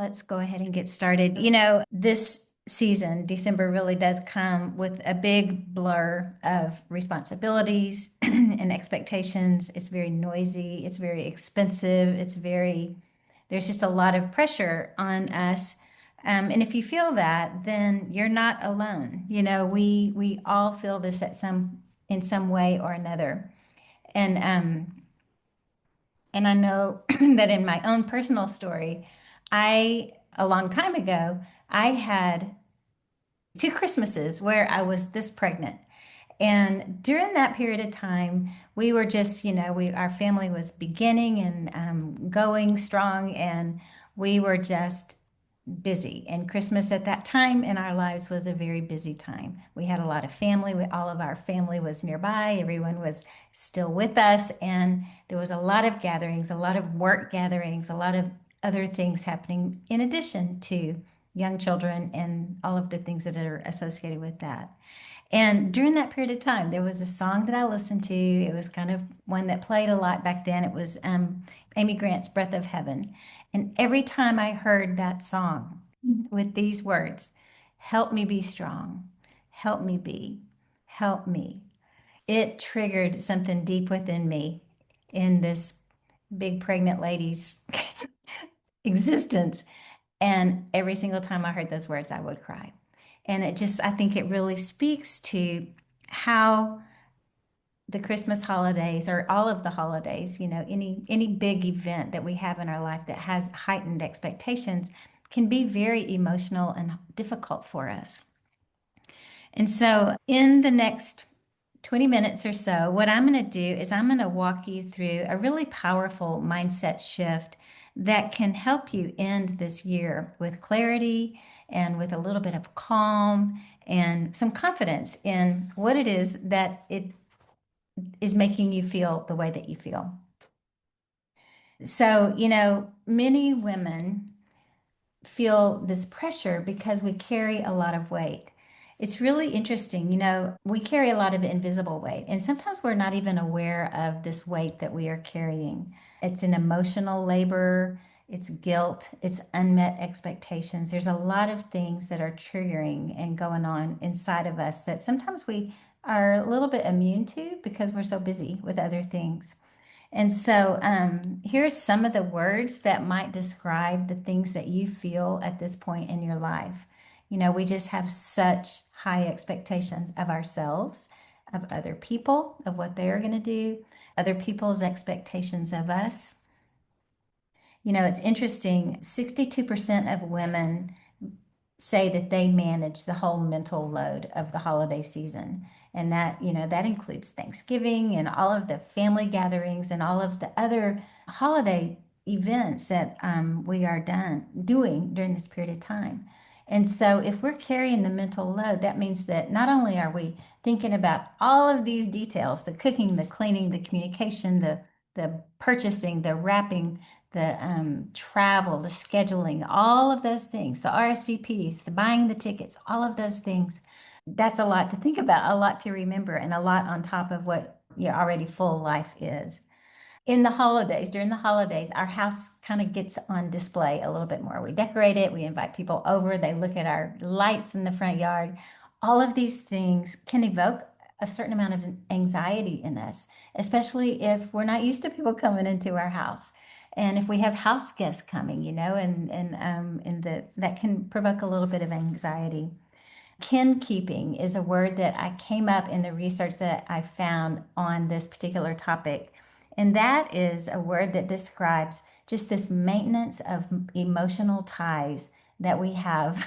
Let's go ahead and get started. This season, December really does come with a big blur of responsibilities and expectations. It's very noisy, it's very expensive, there's just a lot of pressure on us. And if you feel that, then you're not alone. We all feel this in some way or another. And I know that in my own personal story, a long time ago, I had two Christmases where I was this pregnant. And during that period of time, we were just, our family was beginning and going strong, and we were just busy. And Christmas at that time in our lives was a very busy time. We had a lot of family. All of our family was nearby. Everyone was still with us. And there was a lot of gatherings, a lot of work gatherings, a lot of other things happening in addition to young children and all of the things that are associated with that. And during that period of time, there was a song that I listened to. It was kind of one that played a lot back then. It was Amy Grant's Breath of Heaven. And every time I heard that song with these words, help me be strong, help me be, help me, it triggered something deep within me in this big pregnant lady's existence. And every single time I heard those words, I would cry. And I think it really speaks to how the Christmas holidays or all of the holidays, any big event that we have in our life that has heightened expectations can be very emotional and difficult for us. And so in the next 20 minutes or so, what I'm going to do is I'm going to walk you through a really powerful mindset shift that can help you end this year with clarity and with a little bit of calm and some confidence in what it is that it is making you feel the way that you feel. So, many women feel this pressure because we carry a lot of weight. It's really interesting. We carry a lot of invisible weight, and sometimes we're not even aware of this weight that we are carrying. It's an emotional labor, it's guilt, it's unmet expectations. There's a lot of things that are triggering and going on inside of us that sometimes we are a little bit immune to because we're so busy with other things. And so here's some of the words that might describe the things that you feel at this point in your life. We just have such high expectations of ourselves, of other people, of what they're going to do, other people's expectations of us. It's interesting, 62% of women say that they manage the whole mental load of the holiday season. And that includes Thanksgiving and all of the family gatherings and all of the other holiday events that we are doing during this period of time. And so if we're carrying the mental load, that means that not only are we thinking about all of these details, the cooking, the cleaning, the communication, the purchasing, the wrapping, the travel, the scheduling, all of those things, the RSVPs, the buying the tickets, all of those things. That's a lot to think about, a lot to remember, and a lot on top of what your already full life is. During the holidays, our house kind of gets on display a little bit more. We decorate it, we invite people over, they look at our lights in the front yard. All of these things can evoke a certain amount of anxiety in us, especially if we're not used to people coming into our house. And if we have house guests coming, that can provoke a little bit of anxiety. Kin keeping is a word that I came up in the research that I found on this particular topic. And that is a word that describes just this maintenance of emotional ties that we have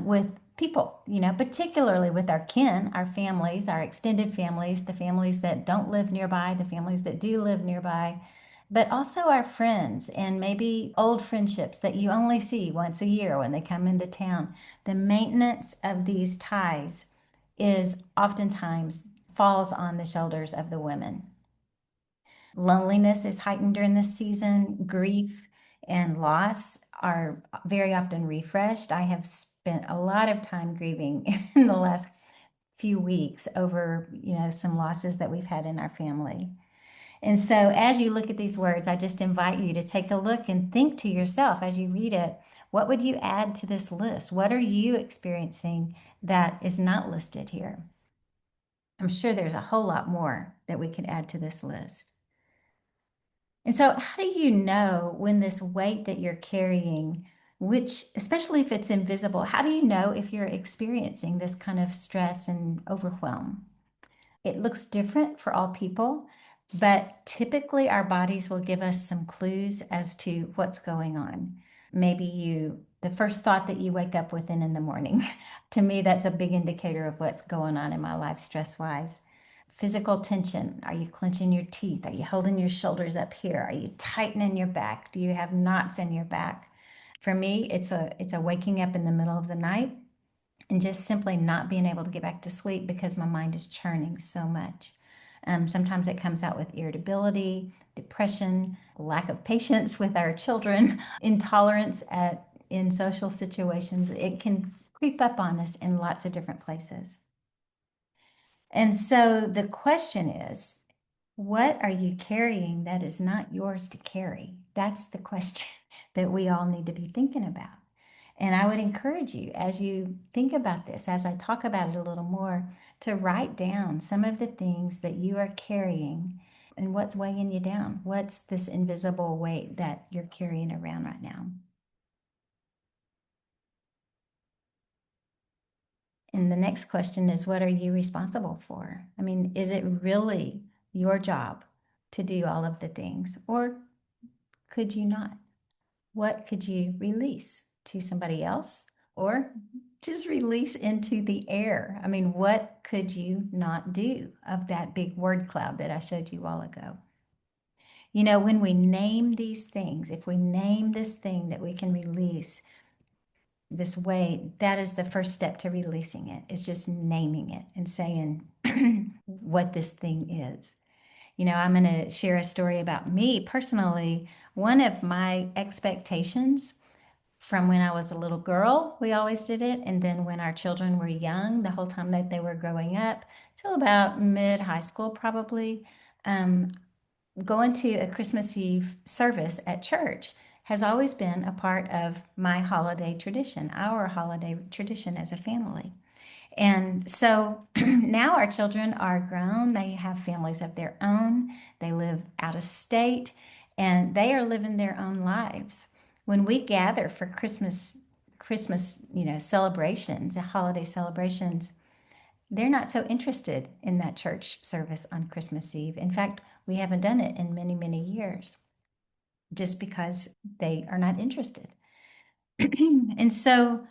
with people, particularly with our kin, our families, our extended families, the families that don't live nearby, the families that do live nearby, but also our friends and maybe old friendships that you only see once a year when they come into town. The maintenance of these ties is oftentimes falls on the shoulders of the women. Loneliness is heightened during this season. Grief and loss are very often refreshed. I have spent a lot of time grieving in the last few weeks over, some losses that we've had in our family. And so as you look at these words, I just invite you to take a look and think to yourself as you read it, What would you add to this list? What are you experiencing that is not listed here? I'm sure there's a whole lot more that we could add to this list. And so, how do you know when this weight that you're carrying, which, especially if it's invisible, how do you know if you're experiencing this kind of stress and overwhelm? It looks different for all people, but typically our bodies will give us some clues as to what's going on. Maybe the first thought that you wake up with in the morning, to me, that's a big indicator of what's going on in my life stress wise. Physical tension. Are you clenching your teeth? Are you holding your shoulders up here? Are you tightening your back? Do you have knots in your back? For me, it's a waking up in the middle of the night and just simply not being able to get back to sleep because my mind is churning so much. Sometimes it comes out with irritability, depression, lack of patience with our children, intolerance in social situations. It can creep up on us in lots of different places. And so the question is, what are you carrying that is not yours to carry? That's the question that we all need to be thinking about. And I would encourage you, as you think about this, as I talk about it a little more, to write down some of the things that you are carrying and what's weighing you down. What's this invisible weight that you're carrying around right now? And the next question is, what are you responsible for? I mean, is it really your job to do all of the things, or could you not? What could you release to somebody else or just release into the air? I mean, what could you not do of that big word cloud that I showed you a while ago? You know, when we name these things, if we name this thing that we can release this way, that is the first step to releasing it. It's just naming it and saying what this thing is. You know, I'm going to share a story about me personally. One of my expectations from when I was a little girl, we always did it. And then when our children were young, the whole time that they were growing up, till about mid high school, probably, um, going to a Christmas Eve service at church has always been a part of my holiday tradition, our holiday tradition as a family. And so now our children are grown, they have families of their own, they live out of state, and they are living their own lives. When we gather for Christmas, celebrations, holiday celebrations, they're not so interested in that church service on Christmas Eve. In fact, we haven't done it in many, many years just because they are not interested. And so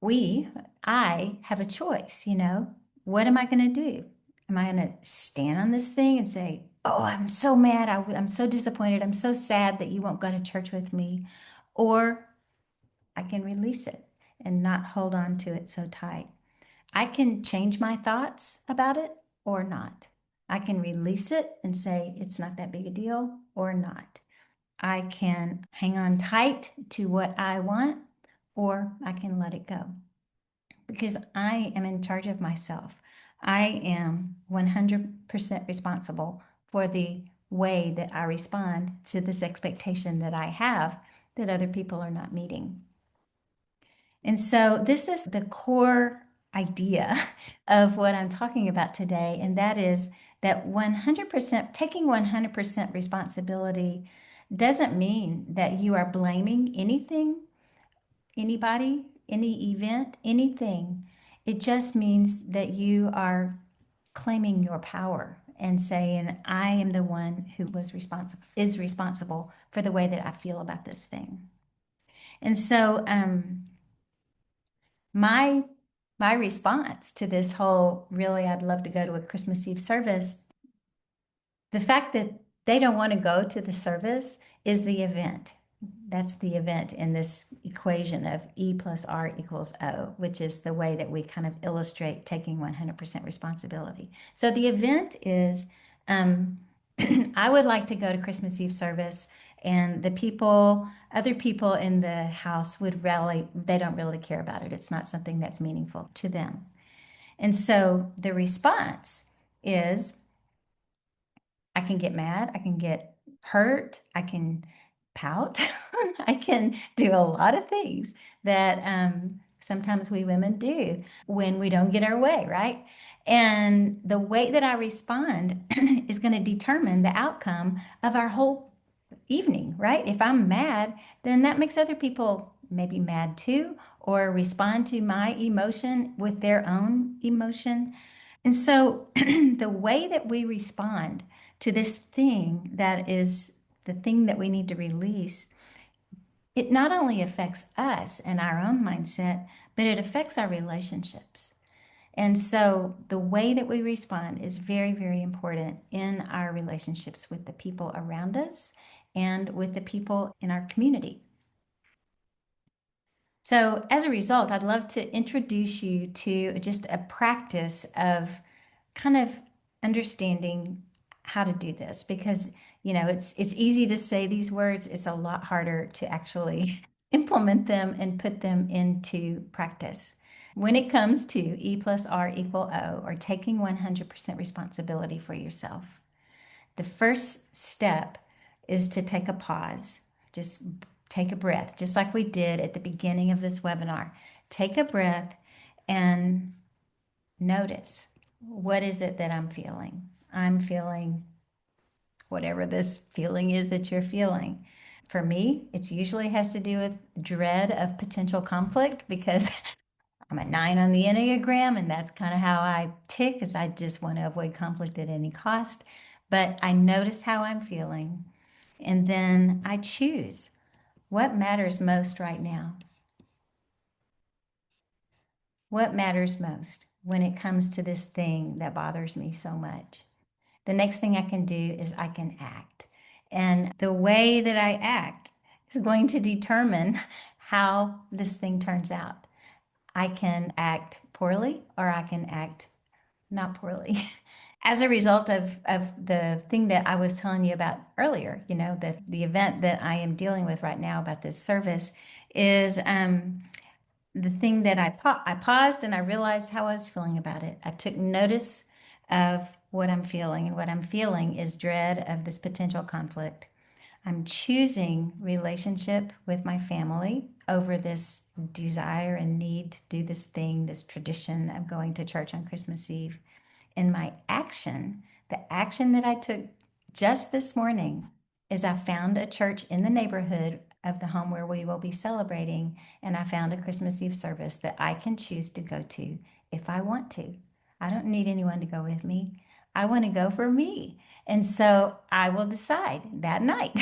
we, I have a choice, what am I going to do? Am I going to stand on this thing and say, oh, I'm so mad. I'm so disappointed. I'm so sad that you won't go to church with me. Or I can release it and not hold on to it so tight. I can change my thoughts about it or not. I can release it and say it's not that big a deal or not. I can hang on tight to what I want or I can let it go because I am in charge of myself. I am 100% responsible for the way that I respond to this expectation that I have that other people are not meeting. And so, this is the core idea of what I'm talking about today, and that is that 100% taking 100% responsibility doesn't mean that you are blaming anything, anybody, any event, anything. It just means that you are claiming your power and saying, I am the one who is responsible for the way that I feel about this thing. And so, my my response to this whole really I'd love to go to a Christmas Eve service, the fact that they don't want to go to the service is the event. That's the event in this equation of E+R equals O, which is the way that we kind of illustrate taking 100% responsibility. So the event is I would like to go to Christmas Eve service, and other people in the house would rally, they don't really care about it. It's not something that's meaningful to them. And so the response is I can get mad, I can get hurt, I can pout. I can do a lot of things that sometimes we women do when we don't get our way, right? And the way that I respond is going to determine the outcome of our whole evening, right? If I'm mad, then that makes other people maybe mad too, or respond to my emotion with their own emotion. And so the way that we respond to this thing that is the thing that we need to release, it not only affects us and our own mindset, but it affects our relationships. And so the way that we respond is very, very important in our relationships with the people around us and with the people in our community. So, as a result, I'd love to introduce you to just a practice of kind of understanding how to do this because it's easy to say these words. It's a lot harder to actually implement them and put them into practice. When it comes to E+R=O, or taking 100% responsibility for yourself, the first step is to take a pause. Just take a breath, just like we did at the beginning of this webinar. Take a breath and notice, what is it that I'm feeling? I'm feeling whatever this feeling is that you're feeling. For me, it usually has to do with dread of potential conflict because I'm a 9 on the Enneagram, and that's kind of how I tick, is I just want to avoid conflict at any cost. But I notice how I'm feeling, and then I choose what matters most right now. What matters most when it comes to this thing that bothers me so much? The next thing I can do is I can act. And the way that I act is going to determine how this thing turns out. I can act poorly or I can act not poorly. As a result of the thing that I was telling you about earlier, the event that I am dealing with right now about this service is the thing that I paused and I realized how I was feeling about it. I took notice of what I'm feeling, and what I'm feeling is dread of this potential conflict. I'm choosing relationship with my family over this desire and need to do this thing, this tradition of going to church on Christmas Eve. In my action, the action that I took just this morning is I found a church in the neighborhood of the home where we will be celebrating, and I found a Christmas Eve service that I can choose to go to if I want to. I don't need anyone to go with me. I want to go for me. And so I will decide that night,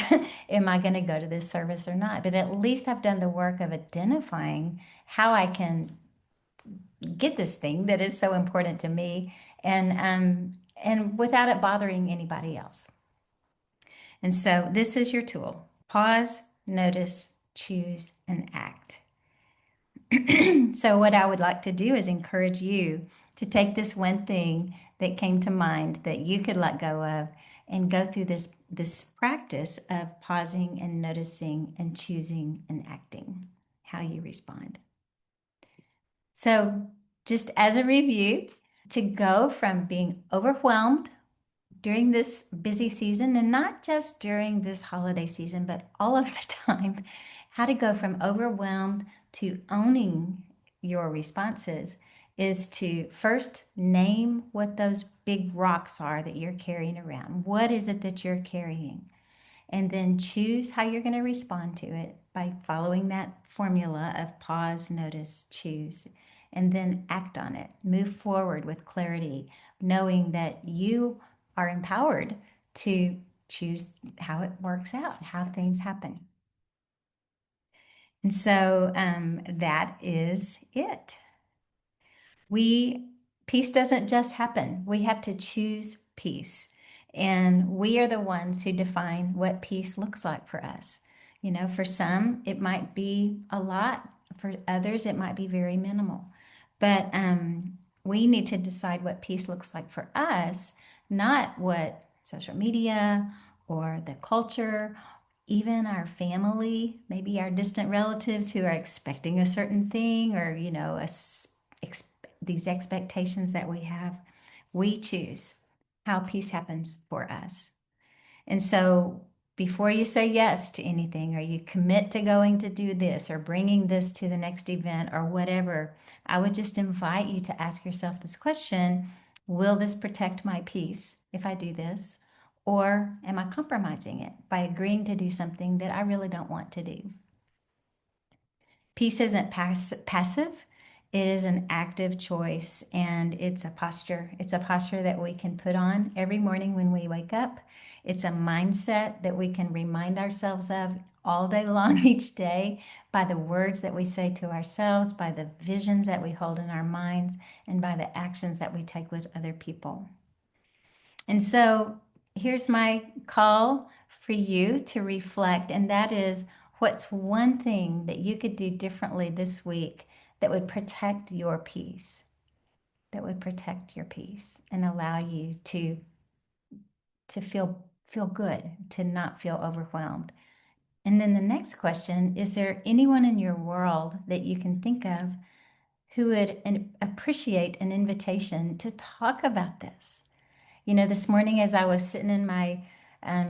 am I going to go to this service or not? But at least I've done the work of identifying how I can get this thing that is so important to me, and without it bothering anybody else. And so this is your tool. Pause, notice, choose, and act. So what I would like to do is encourage you to take this one thing that came to mind that you could let go of and go through this practice of pausing and noticing and choosing and acting, how you respond. So just as a review, to go from being overwhelmed during this busy season, and not just during this holiday season, but all of the time, how to go from overwhelmed to owning your responses is to first name what those big rocks are that you're carrying around. What is it that you're carrying? And then choose how you're going to respond to it by following that formula of pause, notice, choose, and then act on it. Move forward with clarity, knowing that you are empowered to choose how it works out, how things happen. And so that is it. Peace doesn't just happen. We have to choose peace. And we are the ones who define what peace looks like for us. For some, it might be a lot. For others, it might be very minimal. But we need to decide what peace looks like for us, not what social media or the culture, even our family, maybe our distant relatives who are expecting a certain thing, or, these expectations that we have. We choose how peace happens for us. And so before you say yes to anything, or you commit to going to do this or bringing this to the next event or whatever, I would just invite you to ask yourself this question: will this protect my peace if I do this? Or am I compromising it by agreeing to do something that I really don't want to do? Peace isn't passive, it is an active choice, and it's a posture. It's a posture that we can put on every morning when we wake up. It's a mindset that we can remind ourselves of all day long, each day, by the words that we say to ourselves, by the visions that we hold in our minds, and by the actions that we take with other people. And so here's my call for you to reflect, and that is, what's one thing that you could do differently this week that would protect your peace, that would protect your peace and allow you to feel good, to not feel overwhelmed. And then the next question, is there anyone in your world that you can think of who would appreciate an invitation to talk about this? You know, this morning as I was sitting in my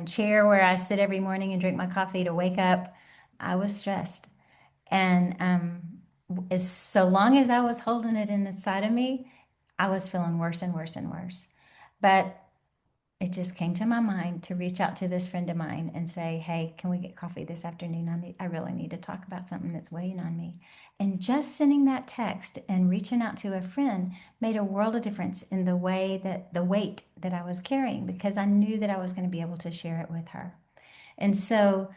chair where I sit every morning and drink my coffee to wake up, I was stressed. And as so long as I was holding it inside of me, I was feeling worse and worse and worse. But it just came to my mind to reach out to this friend of mine and say, hey, can we get coffee this afternoon? I really need to talk about something that's weighing on me. And just sending that text and reaching out to a friend made a world of difference in the way that the weight that I was carrying, because I knew that I was going to be able to share it with her. And so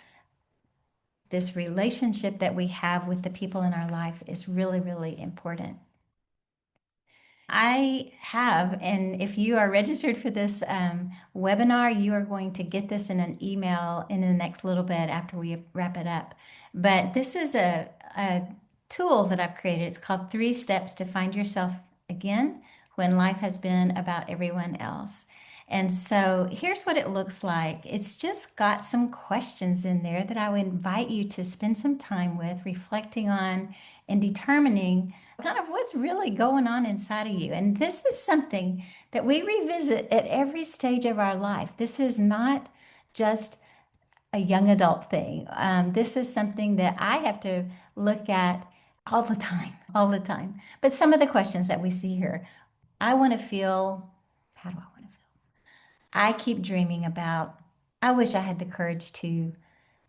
this relationship that we have with the people in our life is really, really important. I have, and if you are registered for this webinar, you are going to get this in an email in the next little bit after we wrap it up. But this is a tool that I've created. It's called 3 Steps to Find Yourself Again When Life Has Been About Everyone Else. And so here's what it looks like. It's just got some questions in there that I would invite you to spend some time with, reflecting on and determining kind of what's really going on inside of you. And this is something that we revisit at every stage of our life. This is not just a young adult thing. This is something that I have to look at all the time, all the time. But some of the questions that we see here, I want to feel, how do I want to feel? I keep dreaming about, I wish I had the courage to,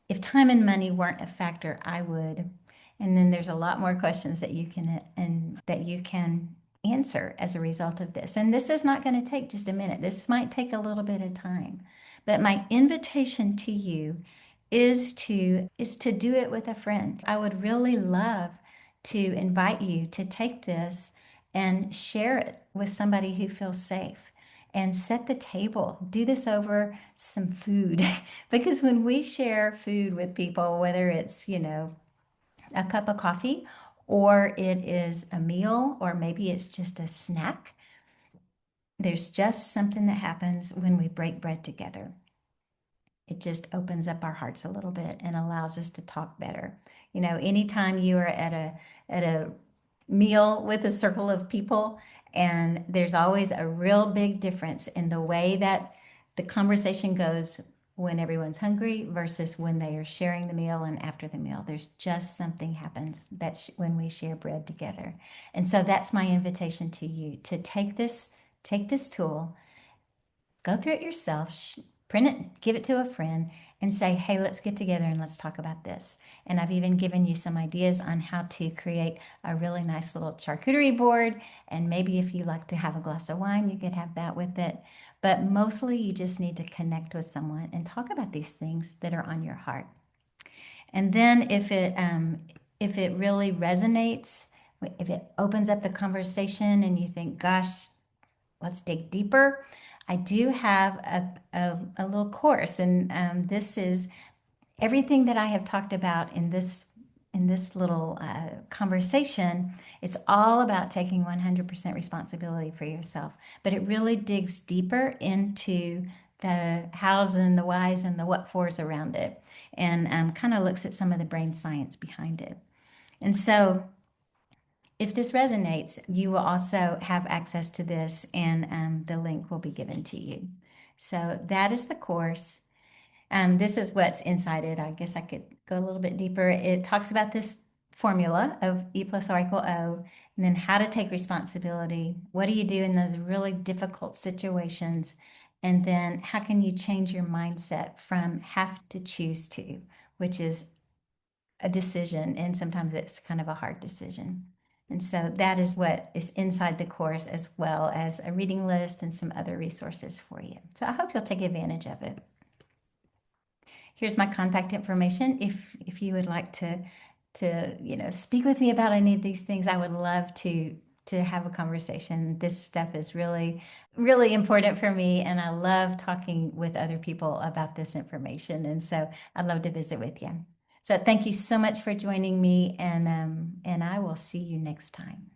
if time and money weren't a factor, I would. And then there's a lot more questions that you can and that you can answer as a result of this. And this is not going to take just a minute. This might take a little bit of time. But my invitation to you is to do it with a friend. I would really love to invite you to take this and share it with somebody who feels safe, and set the table. Do this over some food because when we share food with people, whether it's, a cup of coffee, or it is a meal, or maybe it's just a snack, there's just something that happens when we break bread together. It just opens up our hearts a little bit and allows us to talk better. Anytime you are at a meal with a circle of people, and there's always a real big difference in the way that the conversation goes when everyone's hungry versus when they are sharing the meal and after the meal. There's just something happens when we share bread together. And so that's my invitation to you to take this tool, go through it yourself, print it, give it to a friend, and say, hey, let's get together and let's talk about this. And I've even given you some ideas on how to create a really nice little charcuterie board. And maybe if you like to have a glass of wine, you could have that with it. But mostly you just need to connect with someone and talk about these things that are on your heart. And then if it really resonates, if it opens up the conversation and you think, gosh, let's dig deeper, I do have a little course, and this is everything that I have talked about in this little conversation. It's all about taking 100% responsibility for yourself, but it really digs deeper into the hows and the whys and the what fors around it, and kind of looks at some of the brain science behind it. And so if this resonates, you will also have access to this, and the link will be given to you. So that is the course. This is what's inside it. I guess I could go a little bit deeper. It talks about this formula of E plus R equal O, and then how to take responsibility. What do you do in those really difficult situations? And then how can you change your mindset from have to choose to, which is a decision, and sometimes it's kind of a hard decision. And so that is what is inside the course, as well as a reading list and some other resources for you. So I hope you'll take advantage of it. Here's my contact information. If you would like to speak with me about any of these things, I would love to have a conversation. This stuff is really, really important for me, and I love talking with other people about this information. And so I'd love to visit with you. So thank you so much for joining me, and I will see you next time.